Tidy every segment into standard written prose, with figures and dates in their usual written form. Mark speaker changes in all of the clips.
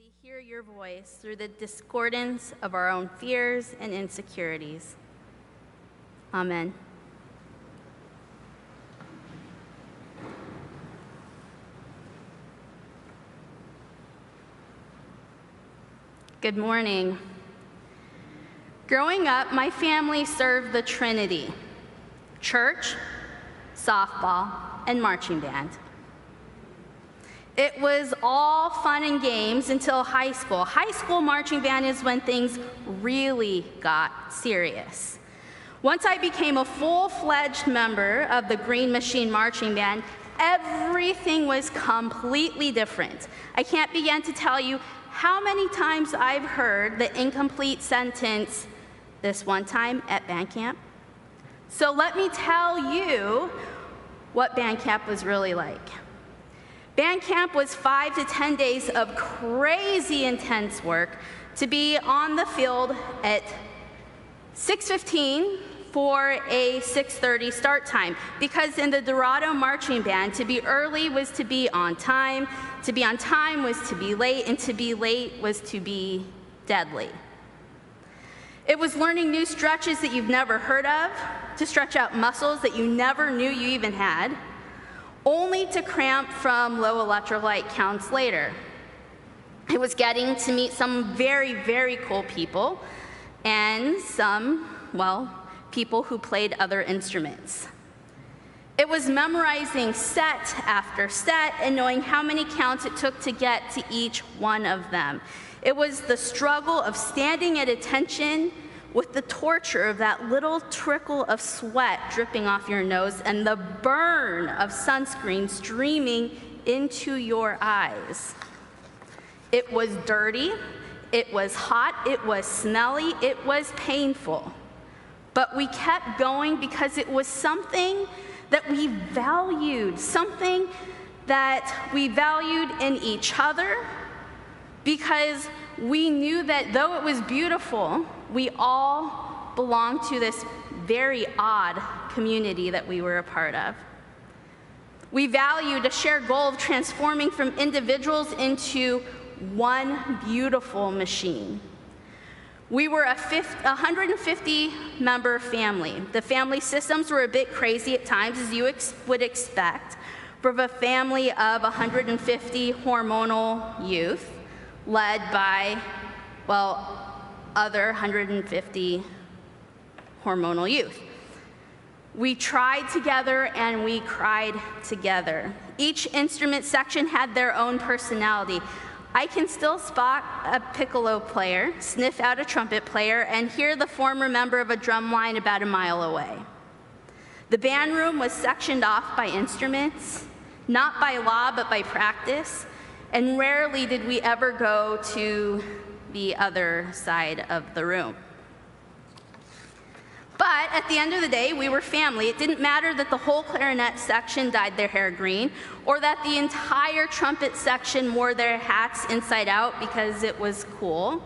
Speaker 1: we hear your voice through the discordance of our own fears and insecurities. Amen. Good morning. Growing up, my family served the Trinity: church, softball, and marching band. It was all fun and games until high school. High school marching band is when things really got serious. Once I became a full-fledged member of the Green Machine Marching Band, everything was completely different. I can't begin to tell you how many times I've heard the incomplete sentence, "this one time at band camp." So let me tell you what band camp was really like. Band camp was 5 to 10 days of crazy intense work to be on the field at 6:15 for a 6:30 start time, because in the Dorado Marching Band, to be early was to be on time was to be late, and to be late was to be deadly. It was learning new stretches that you've never heard of, to stretch out muscles that you never knew you even had, only to cramp from low electrolyte counts later. It was getting to meet some very, very cool people, and some, well, people who played other instruments. It was memorizing set after set and knowing how many counts it took to get to each one of them. It was the struggle of standing at attention with the torture of that little trickle of sweat dripping off your nose and the burn of sunscreen streaming into your eyes. It was dirty, it was hot, it was smelly, it was painful. But we kept going because it was something that we valued, something that we valued in each other, because we knew that though it was beautiful, we all belonged to this very odd community that we were a part of. We valued a shared goal of transforming from individuals into one beautiful machine. We were a 150-member family. The family systems were a bit crazy at times, as you would expect, from a family of 150 hormonal youth, led by, well, other 150 hormonal youth. We tried together and we cried together. Each instrument section had their own personality. I can still spot a piccolo player, sniff out a trumpet player, and hear the former member of a drum line about a mile away. The band room was sectioned off by instruments, not by law, but by practice, and rarely did we ever go to the other side of the room. But at the end of the day, we were family. It didn't matter that the whole clarinet section dyed their hair green, or that the entire trumpet section wore their hats inside out because it was cool.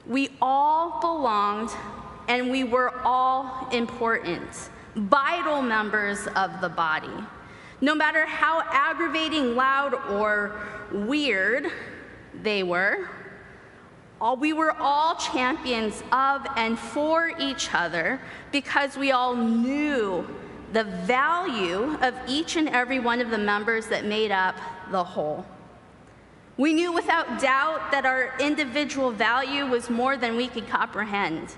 Speaker 1: We all belonged, and we were all important, vital members of the body. No matter how aggravating, loud, or weird they were, we were all champions of and for each other, because we all knew the value of each and every one of the members that made up the whole. We knew without doubt that our individual value was more than we could comprehend.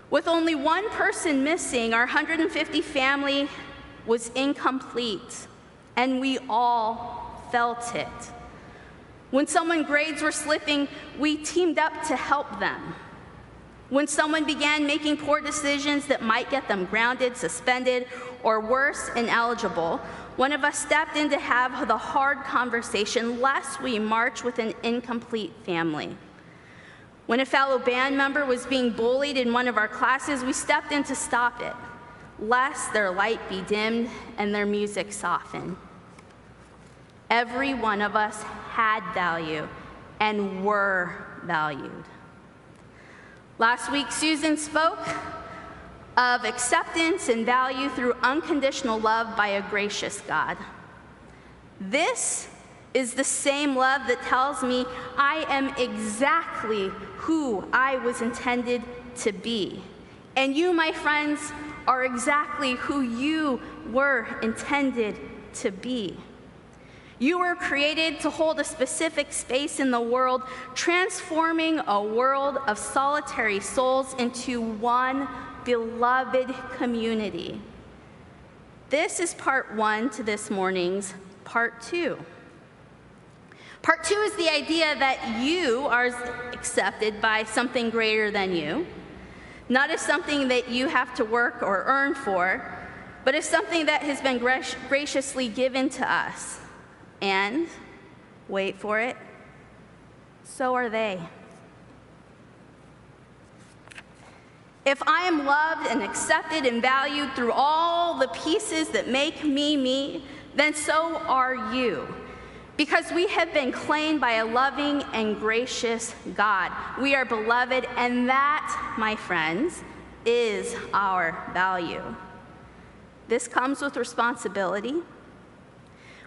Speaker 1: With only one person missing, our 150 family was incomplete, and we all felt it. When someone's grades were slipping, we teamed up to help them. When someone began making poor decisions that might get them grounded, suspended, or worse, ineligible, one of us stepped in to have the hard conversation, lest we march with an incomplete family. When a fellow band member was being bullied in one of our classes, we stepped in to stop it, lest their light be dimmed and their music softened. Every one of us had value and were valued. Last week, Susan spoke of acceptance and value through unconditional love by a gracious God. This is the same love that tells me I am exactly who I was intended to be. And you, my friends, are exactly who you were intended to be. You were created to hold a specific space in the world, transforming a world of solitary souls into one beloved community. This is part one to this morning's part two. Part two is the idea that you are accepted by something greater than you, not as something that you have to work or earn for, but as something that has been graciously given to us. And, wait for it, so are they. If I am loved and accepted and valued through all the pieces that make me me, then so are you. Because we have been claimed by a loving and gracious God. We are beloved, and that, my friends, is our value. This comes with responsibility.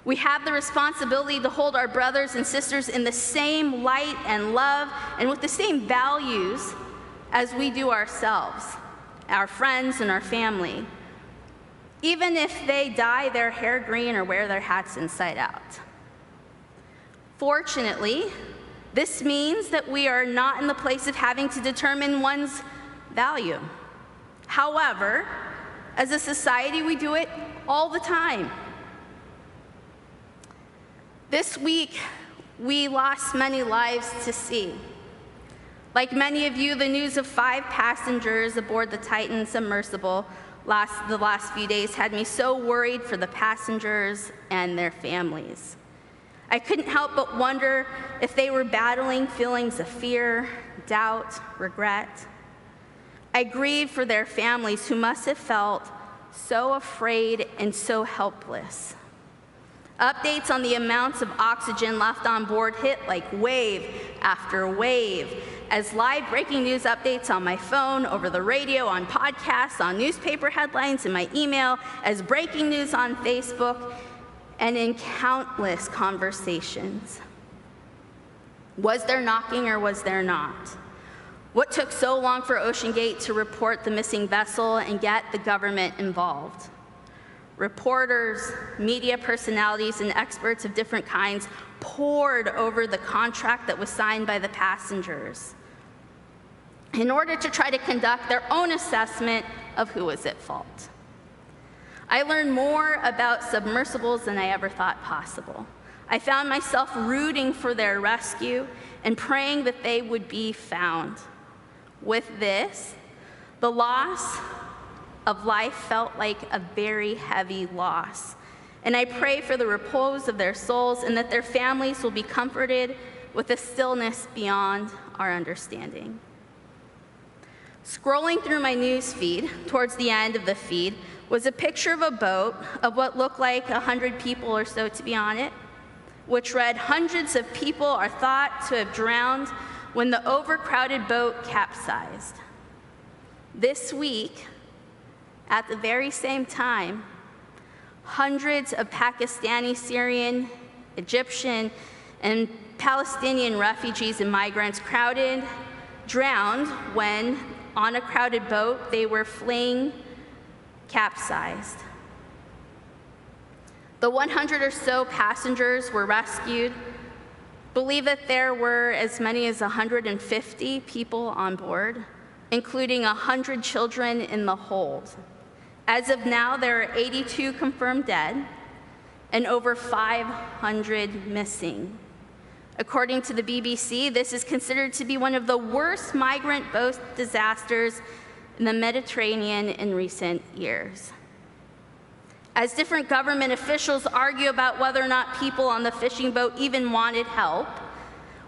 Speaker 1: We have the responsibility to hold our brothers and sisters in the same light and love and with the same values as we do ourselves, our friends and our family, even if they dye their hair green or wear their hats inside out. Fortunately, this means that we are not in the place of having to determine one's value. However, as a society, we do it all the time. This week, we lost many lives to sea. Like many of you, the news of 5 passengers aboard the Titan submersible the last few days had me so worried for the passengers and their families. I couldn't help but wonder if they were battling feelings of fear, doubt, regret. I grieved for their families who must have felt so afraid and so helpless. Updates on the amounts of oxygen left on board hit like wave after wave, as live breaking news updates on my phone, over the radio, on podcasts, on newspaper headlines, in my email, as breaking news on Facebook, and in countless conversations. Was there knocking or was there not? What took so long for OceanGate to report the missing vessel and get the government involved? Reporters, media personalities, and experts of different kinds poured over the contract that was signed by the passengers in order to try to conduct their own assessment of who was at fault. I learned more about submersibles than I ever thought possible. I found myself rooting for their rescue and praying that they would be found. With this, the loss of life felt like a very heavy loss. And I pray for the repose of their souls and that their families will be comforted with a stillness beyond our understanding. Scrolling through my news feed, towards the end of the feed, was a picture of a boat of what looked like 100 people or so to be on it, which read, "Hundreds of people are thought to have drowned when the overcrowded boat capsized." This week, at the very same time, hundreds of Pakistani, Syrian, Egyptian, and Palestinian refugees and migrants drowned when, on a crowded boat they were fleeing, capsized. The 100 or so passengers were rescued. Believe that there were as many as 150 people on board, including 100 children in the hold. As of now, there are 82 confirmed dead and over 500 missing. According to the BBC, this is considered to be one of the worst migrant boat disasters in the Mediterranean in recent years. As different government officials argue about whether or not people on the fishing boat even wanted help,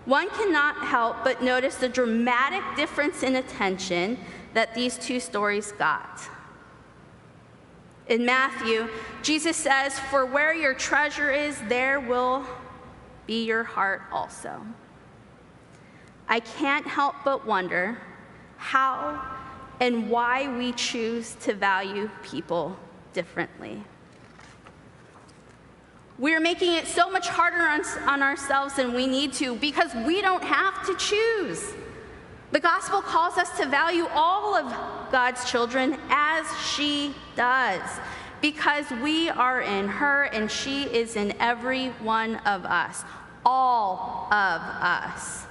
Speaker 1: one cannot help but notice the dramatic difference in attention that these two stories got. In Matthew, Jesus says, "For where your treasure is, there will be your heart also." I can't help but wonder how and why we choose to value people differently. We're making it so much harder on ourselves than we need to because we don't have to choose. The gospel calls us to value all of God's children as she does, because we are in her and she is in every one of us, all of us.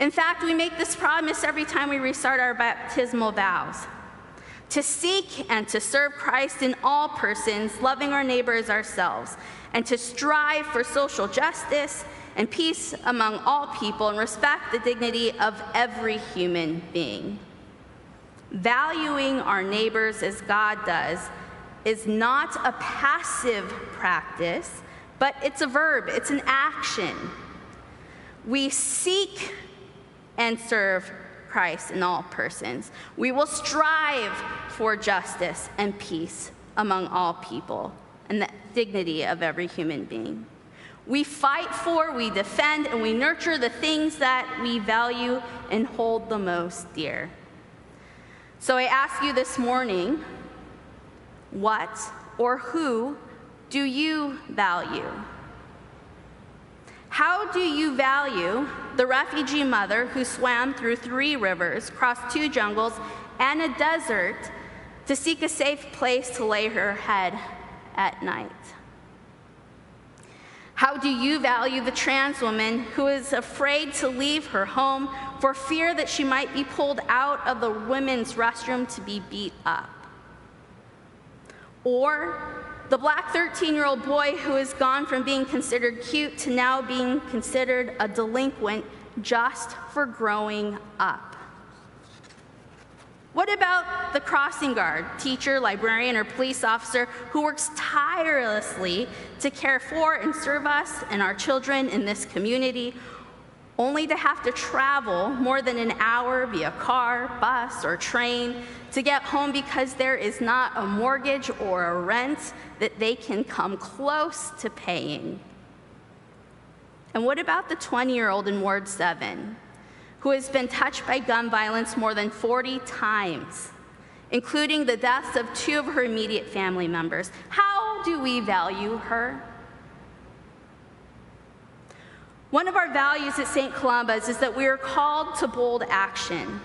Speaker 1: In fact, we make this promise every time we restart our baptismal vows: to seek and to serve Christ in all persons, loving our neighbor as ourselves, and to strive for social justice and peace among all people and respect the dignity of every human being. Valuing our neighbors as God does is not a passive practice, but it's a verb, it's an action. We seek and serve Christ in all persons. We will strive for justice and peace among all people and the dignity of every human being. We fight for, we defend, and we nurture the things that we value and hold the most dear. So I ask you this morning, what or who do you value? How do you value the refugee mother who swam through 3 rivers, crossed 2 jungles, and a desert to seek a safe place to lay her head at night? How do you value the trans woman who is afraid to leave her home for fear that she might be pulled out of the women's restroom to be beat up? Or the black 13-year-old boy who has gone from being considered cute to now being considered a delinquent just for growing up? What about the crossing guard, teacher, librarian, or police officer who works tirelessly to care for and serve us and our children in this community, only to have to travel more than an hour via car, bus, or train to get home because there is not a mortgage or a rent that they can come close to paying? And what about the 20-year-old in Ward 7 who has been touched by gun violence more than 40 times, including the deaths of 2 of her immediate family members? How do we value her? One of our values at St. Columba's is that we are called to bold action.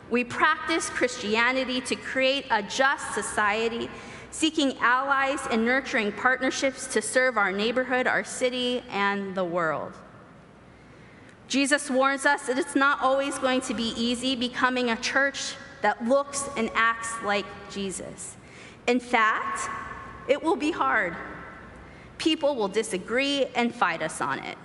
Speaker 1: We practice Christianity to create a just society, seeking allies and nurturing partnerships to serve our neighborhood, our city, and the world. Jesus warns us that it's not always going to be easy becoming a church that looks and acts like Jesus. In fact, it will be hard. People will disagree and fight us on it.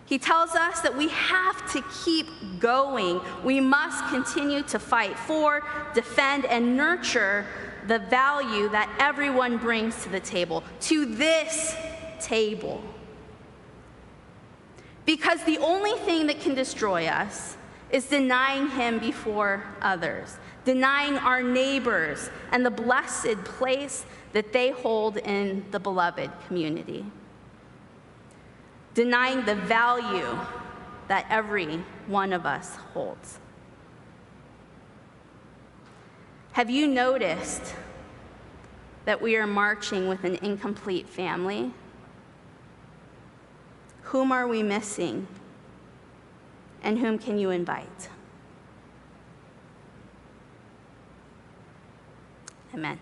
Speaker 1: He tells us that we have to keep going. We must continue to fight for, defend, and nurture the value that everyone brings to the table, to this table. Because the only thing that can destroy us is denying him before others, denying our neighbors and the blessed place that they hold in the beloved community, denying the value that every one of us holds. Have you noticed that we are marching with an incomplete family? Whom are we missing? And whom can you invite? Amen.